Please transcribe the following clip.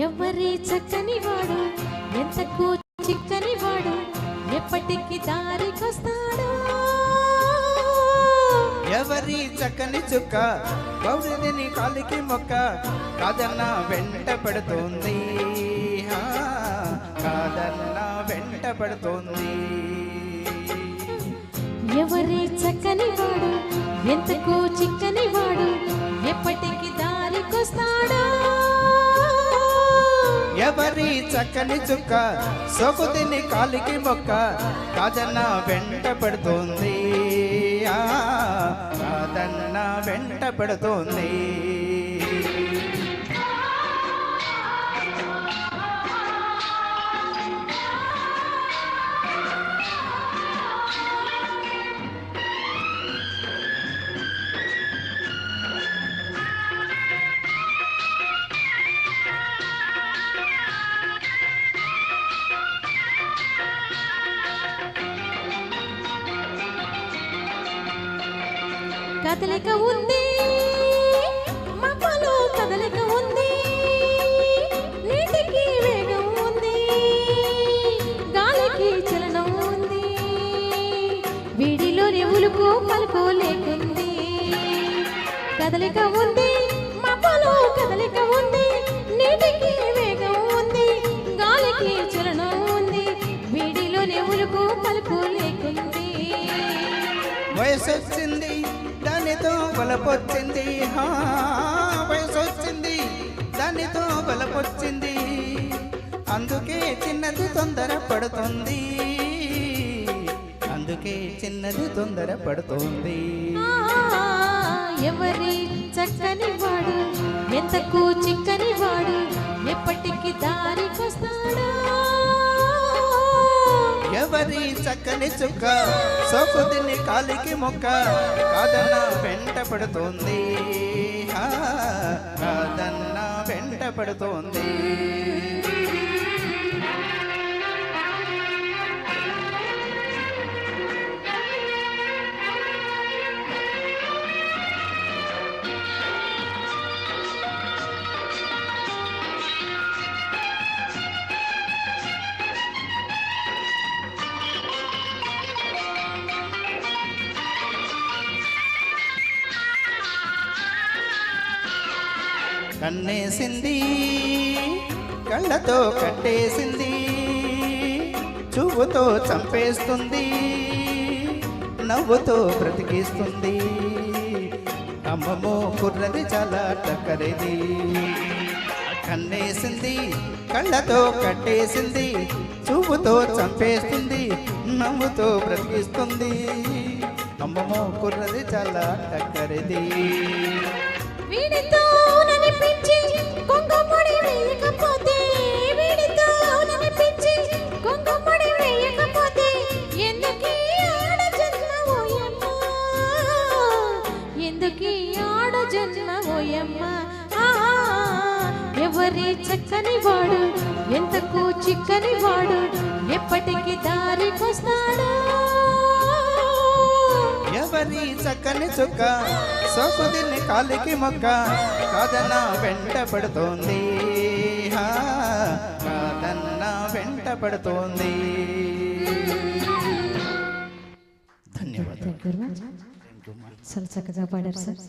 ఎవరి చక్కని వాడు ఎంతకు చిక్కని వాడు ఎప్పటికి దారికొస్తాడు. ఎవరి చక్కని చుక్క గౌరిని కాలికి మొక్క కాదన్న వెంట పడుతోంది, కాదన్న వెంట పడుతోంది. ఎవరి చక్కని వాడు ఎంతకు చిక్కని వాడు ఎప్పటికి దారికొస్తాడు. ఎవరి చక్కని చుక్క సోకుతిని కాలికి మొక్క కాదన్న వెంట పడుతోంది, కాదన్న వెంట పడుతోంది. కదలిక ఉంది మబ్బులో, కదలిక ఉంది నీటికి వేగం ఉంది, గాలికి చలనం ఉంది, వీడిలోని ఉలుపు పలుకు లేకుంది. కదలిక ఉంది మబ్బులో, కదలిక ఉంది నీటికి వేగం ఉంది, గాలికి చలనం ఉంది, వీడిలోని ఉలుపు పలుకు లేకుంది. వయసొచ్చింది దానితో బలపొచ్చింది, వయసొచ్చింది దానితో బలపొచ్చింది, అందుకే చిన్నది తొందర పడుతుంది, అందుకే చిన్నది తొందర పడుతుంది. ఎవరి చక్కని వాడు ఎంతకు చిక్కని వాడు ఎప్పటికి దారికొస్తాడు. ఎవరి చక్కని చుక్క సోకుదిని కాలికి మొక్క కాదన్న వెంట పడుతోంది, కాదన్న వెంట పడుతోంది. కన్నేసింది కళ్ళతో కట్టేసింది, చూపుతో చంపేస్తుంది, నవ్వుతో బ్రతికిస్తుంది, అమ్మమ్మో కుర్రది చాలా టక్కరిది. కన్నేసింది కళ్ళతో కట్టేసింది, చూపుతో చంపేస్తుంది, నవ్వుతో బ్రతికిస్తుంది, అమ్మమ్మో కుర్రది చాలా టక్కరిది. వీడితో ననిపించి కొంగముడి వేయకపోతే, వీడితో ననిపించి కొంగముడి వేయకపోతే ఎందుకీ ఆడ జన్మ ఓయమ్మ, ఎందుకీ ఆడ జన్మ ఓయమ్మ. ఎవరి చక్కని వాడు ఎంతకు చిక్కని వాడు ఎప్పటికి దారికొస్తాడు. ఎవరి చక్కని చుక్క సోకుదిని కాలికి మొక్క కాదన్న వెంట పడుతోంది, కాదన్న వెంట పడుతోంది. ధన్యవాదాలు. చాలా చక్కగా పాడారు సార్.